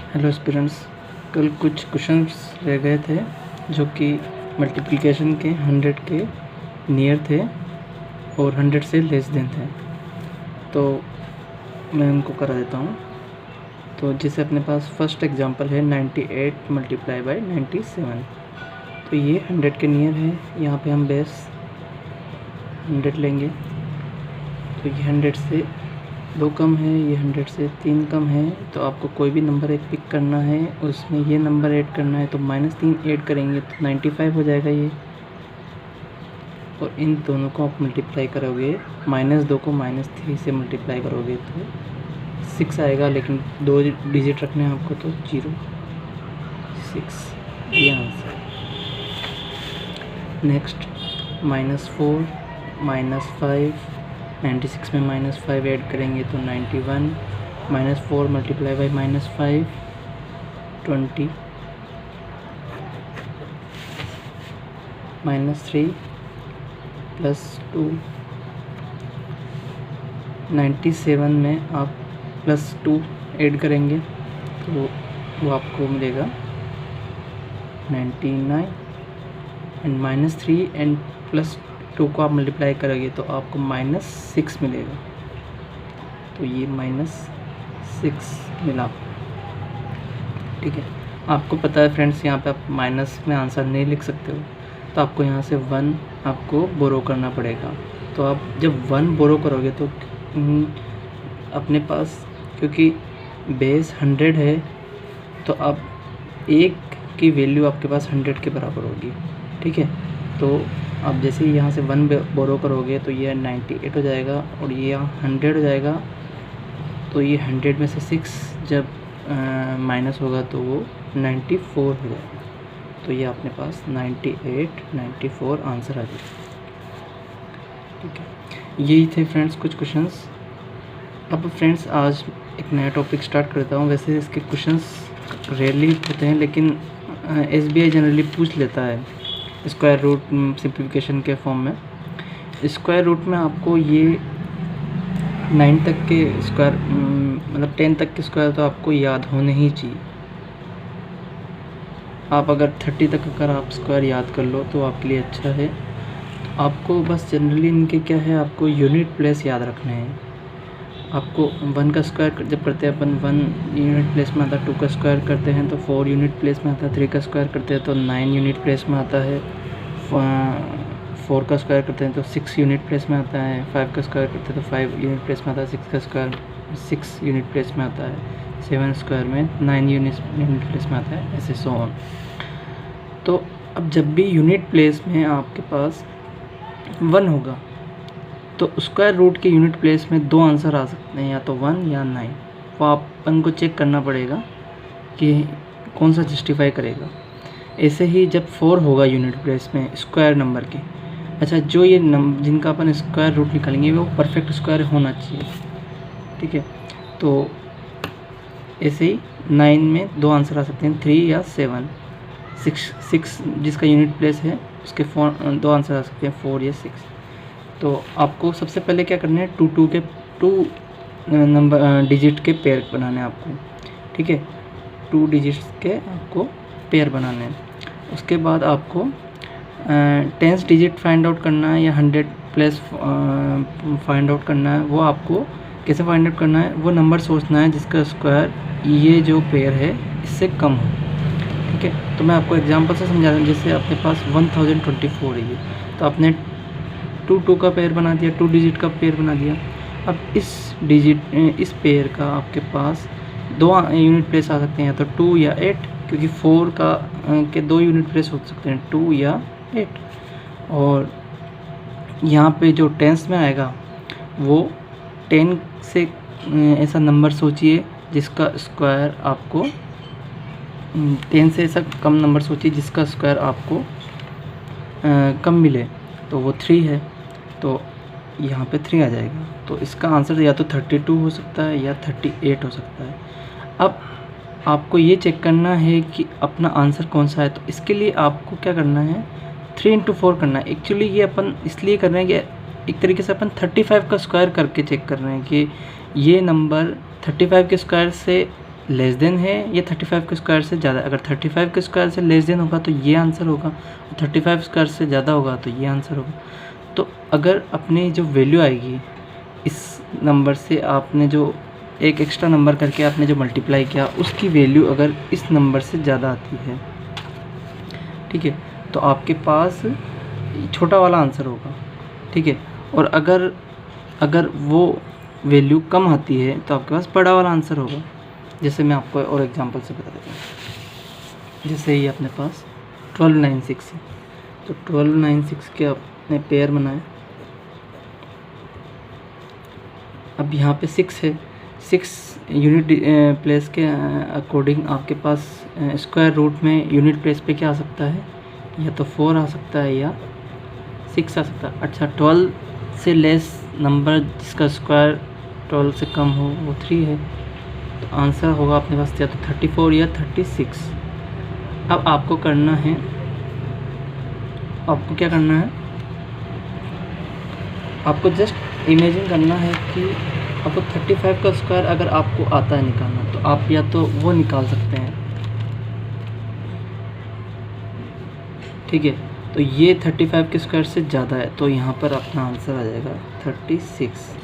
Hello aspirants, कल कुछ questions रह गए थे जो कि मल्टीप्लिकेशन के 100 के नियर थे और 100 से लेस देन थे, तो मैं उनको करा देता हूँ। तो जैसे अपने पास फर्स्ट एग्जांपल है 98 मल्टीप्लाई बाय 97, तो ये 100 के नियर है। यहाँ पे हम बेस 100 लेंगे, तो ये 100 से 2 कम है, ये 100 से 3 कम है, तो आपको कोई भी नंबर एक पिक करना है, उसमें ये नंबर ऐड करना है। तो -3 ऐड करेंगे तो 95 हो जाएगा ये, और इन दोनों को आप मल्टीप्लाई करोगे, -2 को -3 से मल्टीप्लाई करोगे तो 6 आएगा, लेकिन 2 डिजिट रखने हैं आपको, तो 0 6 ये आंसर। नेक्स्ट -4 -5, 96 में -5 ऐड करेंगे तो 91, -4 मल्टीप्लाई बाई -5 20, -3 +2, 97 में आप +2 ऐड करेंगे तो वो आपको मिलेगा 99, एंड -3 एंड +2 को आप मल्टीप्लाई करोगे तो आपको -6 मिलेगा, तो ये -6 मिला। ठीक है, आपको पता है फ्रेंड्स, यहाँ पे आप माइनस में आंसर नहीं लिख सकते हो, तो आपको यहाँ से 1 आपको बोरो करना पड़ेगा। तो आप जब 1 बोरो करोगे तो अपने पास, क्योंकि बेस 100 है, तो अब 1 की वैल्यू आपके पास 100 के बराबर होगी। ठीक है, तो अब जैसे ही यहाँ से 1 बोरो करोगे तो ये 98 हो जाएगा, और ये यहाँ 100 हो जाएगा, तो ये 100 में से 6 जब माइनस होगा तो वो 94 हो जाएगा। तो ये अपने पास 98 94 आंसर आ जाएगा। ठीक है, यही थे फ्रेंड्स कुछ क्वेश्चंस। अब फ्रेंड्स आज एक नया टॉपिक स्टार्ट करता हूँ। वैसे इसके क्वेश्चंस रेयरली होते हैं, लेकिन SBI जनरली पूछ लेता है स्क्वायर रूट सिंप्लीफिकेशन के फॉर्म में। स्क्वायर रूट में आपको ये 9 तक के स्क्वायर, मतलब 10 तक के स्क्वायर तो आपको याद होने ही चाहिए। आप अगर 30 तक अगर आप स्क्वायर याद कर लो तो आपके लिए अच्छा है। आपको बस जनरली इनके क्या है, आपको यूनिट प्लेस याद रखने हैं। आपको 1 का स्क्वायर जब करते हैं अपन, 1 यूनिट प्लेस में आता है, 2 का स्क्वायर करते हैं तो 4 यूनिट प्लेस में आता है, 3 का स्क्वायर करते हैं तो 9 यूनिट प्लेस में आता है, 4 का स्क्वायर करते हैं तो 6 यूनिट प्लेस में आता है, 5 का स्क्वायर करते हैं तो 5 यूनिट प्लेस में आता है, 6 का स्क्वायर 6 यूनिट प्लेस में आता है, 7 स्क्वायर में 9 यूनिट प्लेस में आता है, ऐसे सो ऑन। तो अब जब भी यूनिट प्लेस में आपके पास 1 होगा तो स्क्वायर रूट के यूनिट प्लेस में 2 आंसर आ सकते हैं, या तो 1 या 9। वो अपन को चेक करना पड़ेगा कि कौन सा जस्टिफाई करेगा। ऐसे ही जब 4 होगा यूनिट प्लेस में स्क्वायर नंबर के, अच्छा जो ये जिनका अपन स्क्वायर रूट निकालेंगे वो परफेक्ट स्क्वायर होना चाहिए। ठीक है, तो ऐसे ही 9 में 2 आंसर आ सकते हैं, 3 या 7। 6 जिसका यूनिट प्लेस है उसके 2 आंसर आ सकते हैं, 4 या 6। तो आपको सबसे पहले क्या करना है, 2 नंबर डिजिट के पेयर बनाने हैं आपको। ठीक है, 2 डिजिट्स के आपको पेयर बनाने हैं। उसके बाद आपको 10th डिजिट फाइंड आउट करना है या 100 प्लस फाइंड आउट करना है। वो आपको कैसे फाइंड आउट करना है, वो नंबर सोचना है जिसका स्क्वायर ये जो पेयर है इससे कम हो। ठीक है, तो मैं आपको एग्जांपल से समझा रहा हूँ। जैसे आपके पास 1024 है ये, तो आपने 2 का पेयर बना दिया, 2 डिजिट का पेयर बना दिया। अब इस पेयर का आपके पास 2 यूनिट प्लेस आ सकते हैं, या तो 2 या 8, क्योंकि 4 के 2 यूनिट प्लेस हो सकते हैं, 2 या 8। और यहाँ पे जो 10th में आएगा वो 10 से ऐसा नंबर सोचिए जिसका स्क्वायर आपको 10 से ऐसा कम नंबर सोचिए जिसका स्क्वायर आपको कम मिले, तो वो 3 है, तो यहाँ पे 3 आ जाएगा। तो इसका आंसर या तो 32 हो सकता है या 38 हो सकता है। अब आपको ये चेक करना है कि अपना आंसर कौन सा है, तो इसके लिए आपको क्या करना है, 3 × 4 करना है। एक्चुअली ये अपन इसलिए कर रहे हैं कि एक तरीके से अपन 35 का स्क्वायर करके चेक कर रहे हैं कि ये नंबर 35 के स्क्वायर से लेस देन है ये 35 के स्क्वायर से ज़्यादा। अगर 35 के स्क्वायर से लेस देन होगा तो ये आंसर होगा, 35 स्क्वायर से ज़्यादा होगा तो ये आंसर होगा। तो अगर अपनी जो वैल्यू आएगी इस नंबर से, आपने जो एक एक्स्ट्रा नंबर करके आपने जो मल्टीप्लाई किया, उसकी वैल्यू अगर इस नंबर से ज़्यादा आती है, ठीक है, तो आपके पास छोटा वाला आंसर होगा, ठीक है। और अगर वो वैल्यू कम आती है तो आपके पास बड़ा वाला आंसर होगा। जैसे मैं आपको और एग्जांपल से बता देता हूँ। जैसे ये अपने पास 1296 है, तो 1296 के आपने पेयर बनाए। अब यहाँ पे 6 है, 6 यूनिट प्लेस के अकॉर्डिंग आपके पास स्क्वायर रूट में यूनिट प्लेस पे क्या आ सकता है, या तो 4 आ सकता है या 6 आ सकता है। अच्छा, 12 से लेस नंबर जिसका स्क्वायर 12 से कम हो वो 3 है, तो आंसर होगा अपने पास या तो 34 या 36। अब आपको करना है, आपको क्या करना है, आपको जस्ट इमेजिन करना है कि आपको 35 का स्क्वायर अगर आपको आता है निकालना, तो आप या तो वो निकाल सकते हैं, ठीक है। तो ये 35 के स्क्वायर से ज़्यादा है, तो यहाँ पर अपना आंसर आ जाएगा 36।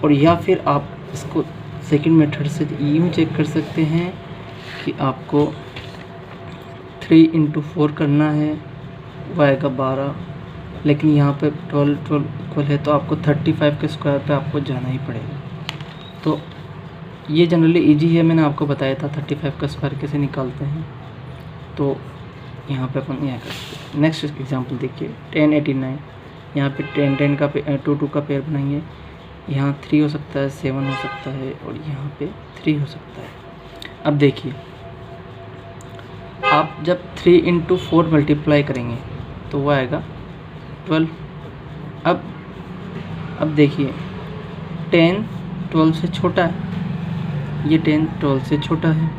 और या फिर आप इसको सेकंड मेथड से यूँ चेक कर सकते हैं कि आपको 3 × 4 करना है, वो आएगा 12, लेकिन यहाँ पे 12 इक्वल है, तो आपको 35 के स्क्वायर पे आपको जाना ही पड़ेगा। तो ये जनरली इजी है, मैंने आपको बताया था 35 का स्क्वायर कैसे निकालते हैं। तो यहाँ पे अपन यह करते हैं। नेक्स्ट एग्जांपल देखिए 1089, यहाँ पे 10 का 2 का पेयर बनाएंगे। यहाँ 3 हो सकता है, 7 हो सकता है, और यहाँ पे 3 हो सकता है। अब देखिए, आप जब 3 × 4 मल्टीप्लाई करेंगे तो वो आएगा 12। अब देखिए 10 12 से छोटा है, ये 10 12 से छोटा है,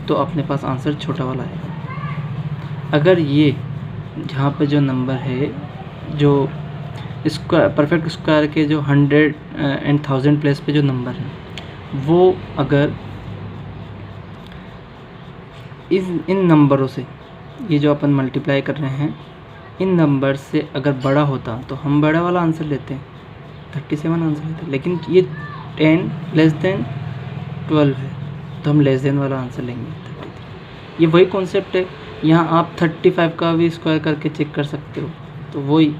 तो अपने पास आंसर छोटा वाला है। अगर ये जहाँ पे जो नंबर है, जो स्क्वायर परफेक्ट स्क्वायर के जो 100 एंड 1000 प्लेस पे जो नंबर है, वो अगर इन नंबरों से, ये जो अपन मल्टीप्लाई कर रहे हैं, इन नंबर से अगर बड़ा होता तो हम बड़ा वाला आंसर लेते हैं, 37 आंसर लेते हैं। लेकिन ये 10 लेस देन 12 है, तो हम लेस देन वाला आंसर लेंगे 33। ये वही कॉन्सेप्ट है, यहाँ आप 35 का भी स्क्वायर करके चेक कर सकते हो, तो वही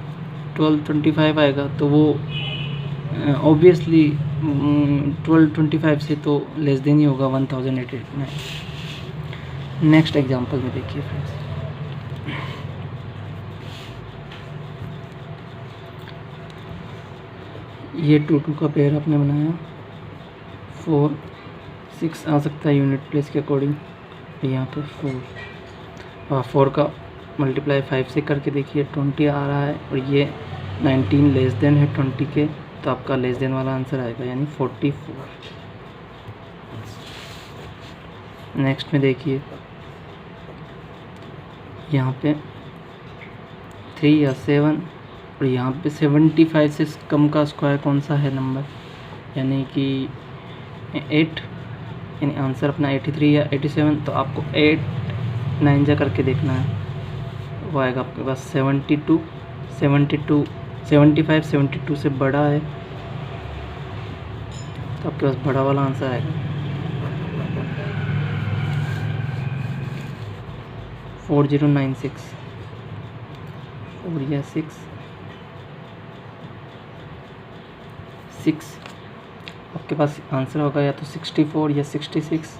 1225 आएगा, तो वो ऑब्वियसली 1225 से तो लेस देन ही होगा 1089। नेक्स्ट एग्जांपल में देखिए फ्रेंड्स, ये 2 का पेयर आपने बनाया, 4 6 आ सकता है यूनिट प्लेस के अकॉर्डिंग, यहाँ पे 4 का मल्टीप्लाई 5 से करके देखिए 20 आ रहा है, और ये 19 लेस देन है 20 के, तो आपका लेस देन वाला आंसर आएगा, यानी 44। नेक्स्ट में देखिए, यहाँ पे 3 या 7, और यहाँ पे 75 से कम का स्क्वायर कौन सा है नंबर, यानी कि 8, यानी आंसर अपना 83 या 87। तो आपको 8 9 जा करके देखना है, वो आएगा आपके पास 72 75 72 से बड़ा है, तो आपके पास बड़ा वाला आंसर आएगा 4096। 4 या 6 आपके पास आंसर होगा, या तो 64 या 66।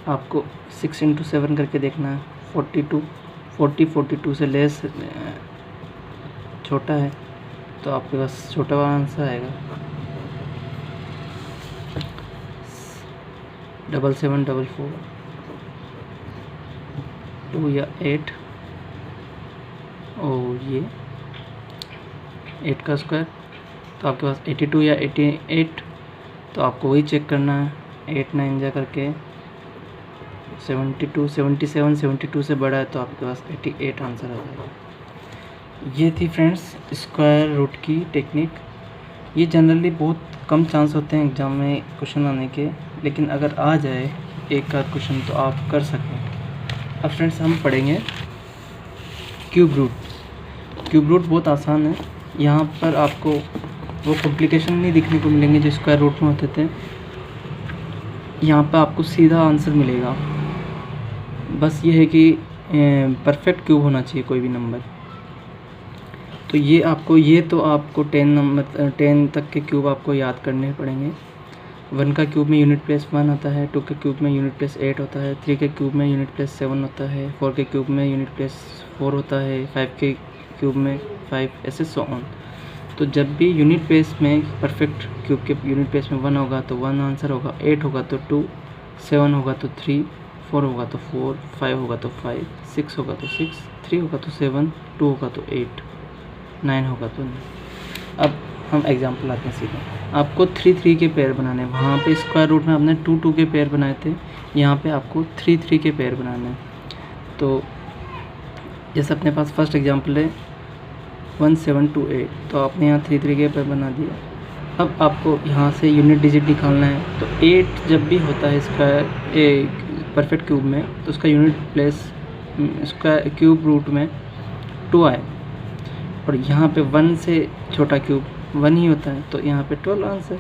आपको 6 × 7 करके देखना है, 42 से लेस छोटा है, तो आपके पास छोटा वाला आंसर आएगा 7744। 2 या 8, और ये 8 का स्क्वायर, तो आपके पास 82 या 88। तो आपको वही चेक करना है, 8 9 जा करके 72 77 72 से बड़ा है, तो आपके पास 88 आंसर आ जाएगा। ये थी फ्रेंड्स स्क्वायर रूट की टेक्निक। ये जनरली बहुत कम चांस होते हैं एग्ज़ाम में क्वेश्चन आने के, लेकिन अगर आ जाए एक आध क्वेश्चन तो आप कर सकें। अब फ्रेंड्स हम पढ़ेंगे क्यूब रूट। क्यूब रूट बहुत आसान है, यहाँ पर आपको वो कॉम्प्लिकेशन नहीं दिखने को मिलेंगे जो स्क्वायर रूट में होते थे। यहाँ पर आपको सीधा आंसर मिलेगा, बस ये है कि परफेक्ट क्यूब होना चाहिए कोई भी नंबर। तो ये आपको 10 तक के क्यूब आपको याद करने पड़ेंगे। 1 का क्यूब में यूनिट प्लेस 1 होता है, 2 के क्यूब में यूनिट प्लेस 8 होता है, 3 के क्यूब में यूनिट प्लेस 7 होता है, 4 के क्यूब में यूनिट प्लेस 4 होता है, 5 के क्यूब में 5, ऐसे सो ऑन। तो जब भी यूनिट प्लेस में परफेक्ट क्यूब के यूनिट प्लेस में 1 होगा तो 1 आंसर होगा, 8 होगा तो 2, 7 होगा तो 3, 4 होगा तो 4, 5 होगा तो 5, 6 होगा तो 6, 3 होगा तो 7, 2 होगा तो 8, 9 होगा तो 9। अब हम एग्जांपल आते हैं सीधे। आपको 3 3 के पेयर बनाने हैं। वहाँ पे स्क्वायर रूट में आपने 2 2 के पेयर बनाए थे, यहाँ पे आपको 3 3 के पेयर बनाने हैं। तो जैसे अपने पास फर्स्ट एग्जांपल है 1 7 2 8, तो आपने यहाँ 3 3 के पेयर बना दिया। अब आपको यहाँ से यूनिट डिजिट निकालना है। तो 8 जब भी होता है स्क्वायर परफेक्ट क्यूब में, तो उसका unit place square cube root में 2 आए, और यहाँ पे 1 से छोटा क्यूब 1 ही होता है, तो यहाँ पे 12 आंसर।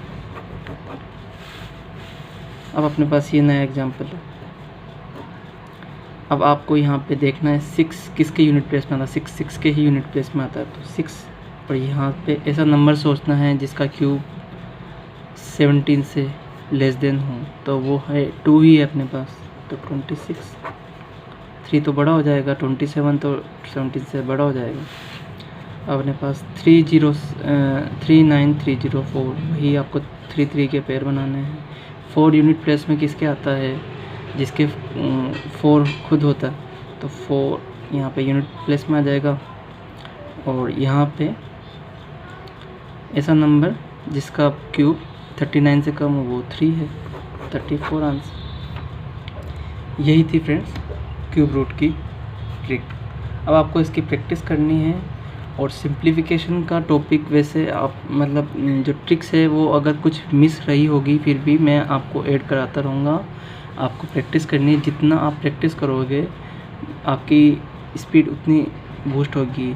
अब अपने पास ये नया एग्जांपल है। अब आपको यहाँ पे देखना है 6 किसके यूनिट प्लेस में आता है, 6 के ही यूनिट प्लेस में आता है, तो 6। और यहाँ पे ऐसा नंबर सोचना है जिसका क्यूब 17 से लेस देन हो, तो वो है 2 ही है अपने पास, तो 26। 3 तो बड़ा हो जाएगा, 27 तो 17 से बड़ा हो जाएगा। अब अपने पास 39304, वही आपको 3 3 के पेयर बनाने हैं। 4 यूनिट प्लेस में किसके आता है, जिसके 4 खुद होता है, तो 4 यहाँ पे यूनिट प्लेस में आ जाएगा। और यहाँ पे ऐसा नंबर जिसका क्यूब 39 से कम हो, वो 3 है, 34 आंसर। यही थी फ्रेंड्स क्यूब रूट की ट्रिक। अब आपको इसकी प्रैक्टिस करनी है, और सिंप्लीफिकेशन का टॉपिक वैसे आप मतलब जो ट्रिक्स है वो अगर कुछ मिस रही होगी फिर भी मैं आपको ऐड कराता रहूँगा। आपको प्रैक्टिस करनी है, जितना आप प्रैक्टिस करोगे आपकी स्पीड उतनी बूस्ट होगी।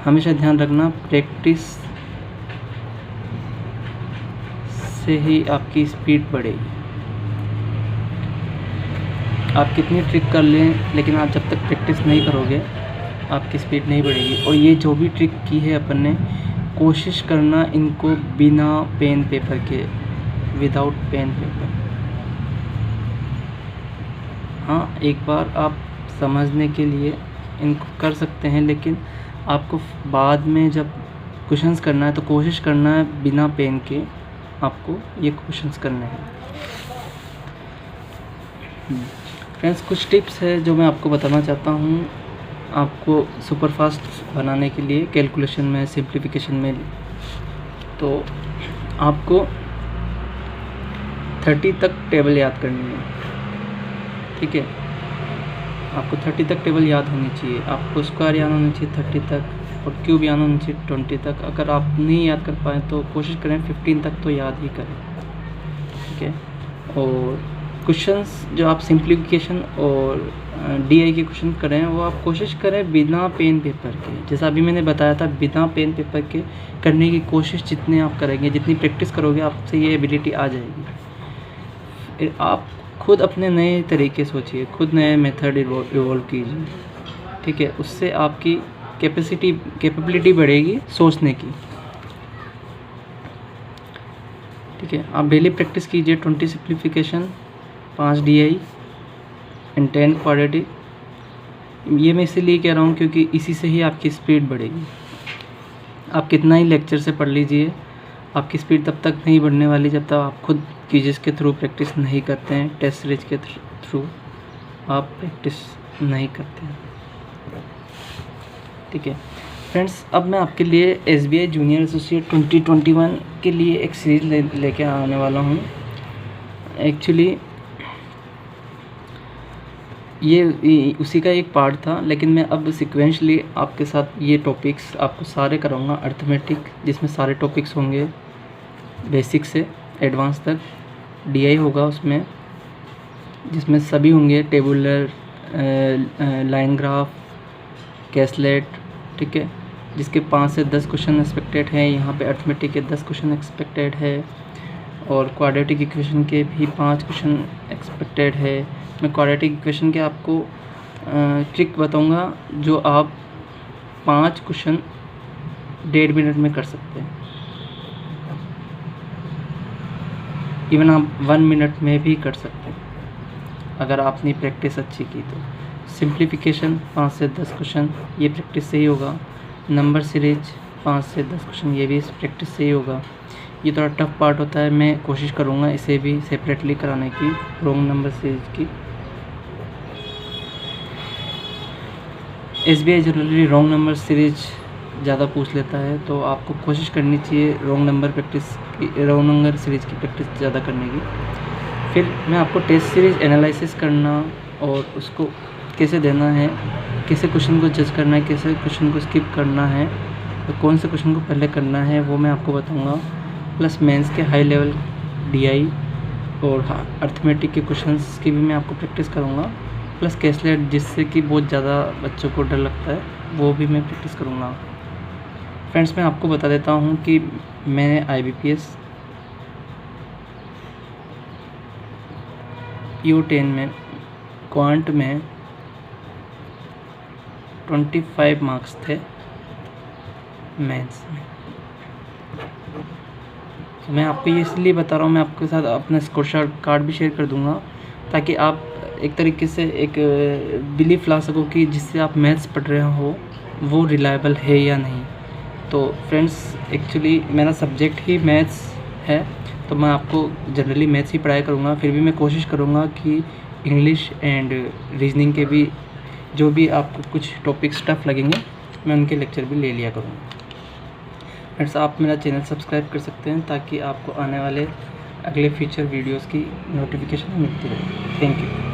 हमेशा ध्यान रखना, प्रैक्टिस से ही आपकी स्पीड बढ़ेगी। आप कितनी ट्रिक कर लें, लेकिन आप जब तक प्रैक्टिस नहीं करोगे आपकी स्पीड नहीं बढ़ेगी। और ये जो भी ट्रिक की है अपन ने, कोशिश करना इनको बिना पेन पेपर के, विदाउट पेन पेपर। हाँ, एक बार आप समझने के लिए इनको कर सकते हैं, लेकिन आपको बाद में जब क्वेश्चंस करना है तो कोशिश करना है बिना पेन के आपको ये क्वेश्चंस करने हैं। फ्रेंड्स, कुछ टिप्स है जो मैं आपको बताना चाहता हूँ आपको सुपरफास्ट बनाने के लिए कैलकुलेशन में, सिंप्लीफिकेशन में। तो आपको 30 तक टेबल याद करनी है, ठीक है। आपको 30 तक टेबल याद होनी चाहिए। आपको स्क्वायर याद होनी चाहिए 30 तक, और क्यूब याद होनी चाहिए 20 तक। अगर आप नहीं याद कर पाए तो कोशिश करें 15 तक तो याद ही करें, ठीक है। और क्वेश्चंस जो आप सिंप्लीफिकेशन और DI के क्वेश्चन करें वो आप कोशिश करें बिना पेन पेपर के। जैसा अभी मैंने बताया था, बिना पेन पेपर के करने की कोशिश जितने आप करेंगे, जितनी प्रैक्टिस करोगे, आपसे ये एबिलिटी आ जाएगी। आप खुद अपने नए तरीके सोचिए, खुद नए मेथड इवॉल्व कीजिए, ठीक है। उससे आपकी कैपेबिलिटी बढ़ेगी सोचने की, ठीक है। आप डेली प्रैक्टिस कीजिए 20 सिंप्लीफिकेशन, 5 DI एंड 10 क्वाड्रेटिक। ये मैं इसीलिए कह रहा हूँ क्योंकि इसी से ही आपकी स्पीड बढ़ेगी। आप कितना ही लेक्चर से पढ़ लीजिए, आपकी स्पीड तब तक नहीं बढ़ने वाली जब तक आप खुद क्विज़ेस के थ्रू प्रैक्टिस नहीं करते हैं, टेस्ट सीरीज के थ्रू आप प्रैक्टिस नहीं करते हैं, ठीक है। फ्रेंड्स, अब मैं आपके लिए SBI जूनियर एसोसिएट 2021 के लिए एक सीरीज़ लेके आने वाला हूँ। एक्चुअली ये उसी का एक पार्ट था, लेकिन मैं अब सिक्वेंशली आपके साथ ये टॉपिक्स आपको सारे कराऊंगा। अर्थमेटिक जिसमें सारे टॉपिक्स होंगे, बेसिक से एडवांस तक DI होगा उसमें, जिसमें सभी होंगे टेबुलर, लाइन ग्राफ, कैसलेट, ठीक है, जिसके 5 से 10 क्वेश्चन एक्सपेक्टेड हैं। यहाँ पे अर्थमेटिक के 10 क्वेश्चन एक्सपेक्टेड है और क्वाड्रेटिक इक्वेशन के भी 5 क्वेश्चन एक्सपेक्टेड है। मैं क्वाड्रेटिक इक्वेशन के आपको ट्रिक बताऊँगा जो आप 5 क्वेश्चन 1.5 मिनट में कर सकते हैं, इवन आप 1 मिनट में भी कर सकते हैं अगर आपने प्रैक्टिस अच्छी की तो। सिंप्लीफिकेशन 5 से 10 क्वेश्चन, ये प्रैक्टिस से ही होगा। नंबर सीरीज 5 से 10 क्वेश्चन, ये भी इस प्रैक्टिस से ही होगा। ये थोड़ा टफ पार्ट होता है, मैं कोशिश करूँगा इसे भी सेपरेटली कराने की, रॉन्ग नंबर सीरीज की। SBI generally wrong number series ज़्यादा पूछ लेता है, तो आपको कोशिश करनी चाहिए रॉन्ग नंबर सीरीज की प्रैक्टिस ज़्यादा करने की। फिर मैं आपको टेस्ट सीरीज एनालिसिस करना और उसको कैसे देना है, कैसे क्वेश्चन को जज करना है, कैसे क्वेश्चन को स्किप करना है, तो कौन से क्वेश्चन को पहले करना है वो मैं आपको बताऊंगा। प्लस मेंस के हाई लेवल DI और अर्थमेटिक के क्वेश्चंस की भी मैं आपको प्रैक्टिस करूंगा। प्लस कैसलेट, जिससे कि बहुत ज़्यादा बच्चों को डर लगता है, वो भी मैं प्रैक्टिस करूंगा। फ्रेंड्स, मैं आपको बता देता हूँ कि मैंने IBPS PO10 में क्वांट में 25 मार्क्स थे मैथ्स में। तो मैं आपको ये इसलिए बता रहा हूँ, मैं आपके साथ अपना स्कोर कार्ड भी शेयर कर दूँगा ताकि आप एक तरीके से एक बिलीफ ला सको कि जिससे आप मैथ्स पढ़ रहे हो वो रिलायबल है या नहीं। तो फ्रेंड्स, एक्चुअली मेरा सब्जेक्ट ही मैथ्स है, तो मैं आपको जनरली मैथ्स ही पढ़ाई करूँगा। फिर भी मैं कोशिश करूँगा कि इंग्लिश एंड रीजनिंग के भी जो भी आपको कुछ टॉपिक्स टफ लगेंगे, मैं उनके लेक्चर भी ले लिया करूँगा। फ्रेंड्स, आप मेरा चैनल सब्सक्राइब कर सकते हैं ताकि आपको आने वाले अगले फ्यूचर वीडियोस की नोटिफिकेशन मिलती रहे। Thank you.